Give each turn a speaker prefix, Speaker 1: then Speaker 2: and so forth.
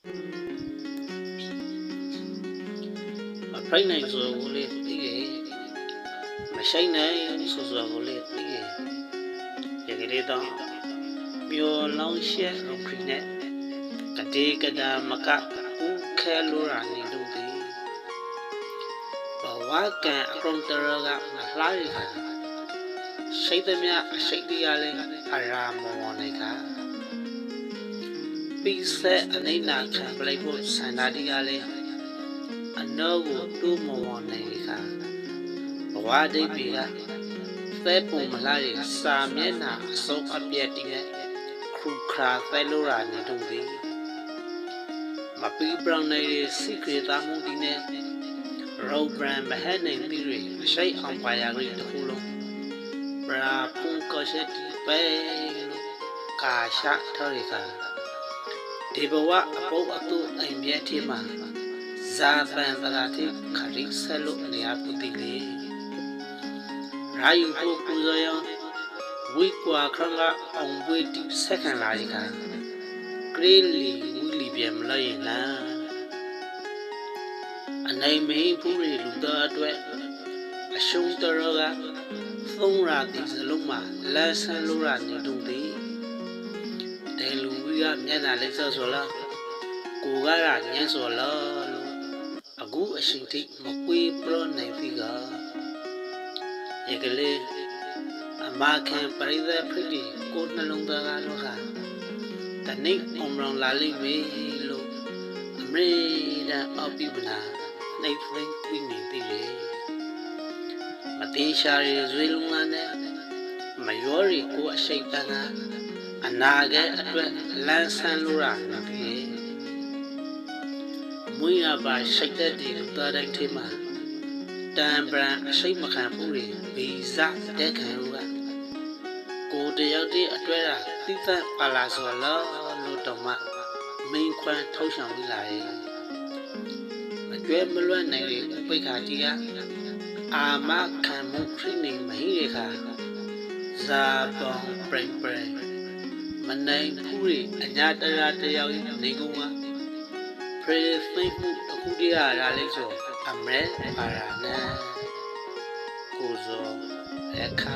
Speaker 1: ဖိုက်နိုင်ဆိုကိုလေးသိရဲ့မဆိုင်နိုင်ဆိုကိုလေးသိရဲ့ရကလေးတော့ပြောလောင်းရှက်လို့ခင်းနဲ့ကတိကဒါမကဦးခဲလိုရာနေလို့ဒီဘဝကံအကုန်တရကမလှရခါစိတ်သမျှအစိတ်တရားလေးအရာမောနေခါပိစေအနေနာခံပလိုက်ဖို့စန္ဒာတရားလေးအနောကိုတူးမောနေခါဘဝဒိဋ္ဌိကသဲပုံမလှရစာမျက်နှာအစုံအပြည့်တည်းခုခါသဲလိုရာနေတော့ဒီမပီးဘရောင်းနေတဲ့စိတ်ကြည်သားမှုဒီနဲ့ရောဘရန်မဟဲနိုင်ပြီးရရှိအောင်ပါရကြီးတစ်ခုလုံးပရာပုံကချက်ဒီပဲကာရှာထော်ရခါဒီဘဝအပုပ်အတူအိမ်ပြဲတိမှာဇာပန်သရာတိခရိဆလုနေရာပုတိလေရာယုပုပူဇောယဝိကွာခရငါအောင်ဝေတိစက္ကန့်လာရခါကလေးလီဝီလီပြန်မလို့ရင်လားအနိုင်မင်းဖူးရီလူသားအတွက်အရှုံးတော်ကသုံးရာတိစလုံးမှာလက်ဆန်းလို့ရနေတော့သည်တဲလူကြီးကမျက်နှာလက်ဆော့ဆိုလားကိုကရညံ့ဆိုလားလို့အခုအရှင်တိမကွေးပရောနိုင်ပြီကရေကလေးအမခံပရိသတ်ဖိတိကိုနှလုံးသားကလို့ဟာတနေ့အောင်ရောင်လာလိမ့်မယ်လို့အမေဒန်အပိပနာနေသိပြီးနေပြီလေမသေးရှာရရွေးလုံးလာနဲ့မရောရီကိုအရှိတ်တန်းကအနာကဲအတွက်လန်းဆန်းလို့ရနေပြီမွေးရပါရှိတ်တဲ့ဒီသားတိုင်းထဲမှာတန်ပရန်အရှိတ်မခံဘူးလေဗီဇတဲ့ခံလို့ကကိုတယောက်တည်းအတွဲတာသိသက်ပါလာဆိုလို့တော့မှမင်းခွန်းထုတ်ဆောင်ပြီးလာရဲ့မကျွဲမလွတ်နိုင်တဲ့ဥပိ္ပခာတိကအာမခံမှုခရိနေမဟိရခါဇာပေါင်းပရိပရိမနိုင်ဘူးရအညာတရာတယောက်နေကုန်ကဖရေသိမှုအခုတည်းရလဲဆိုအမဲပါရနဲ့ကိုဇောအခါ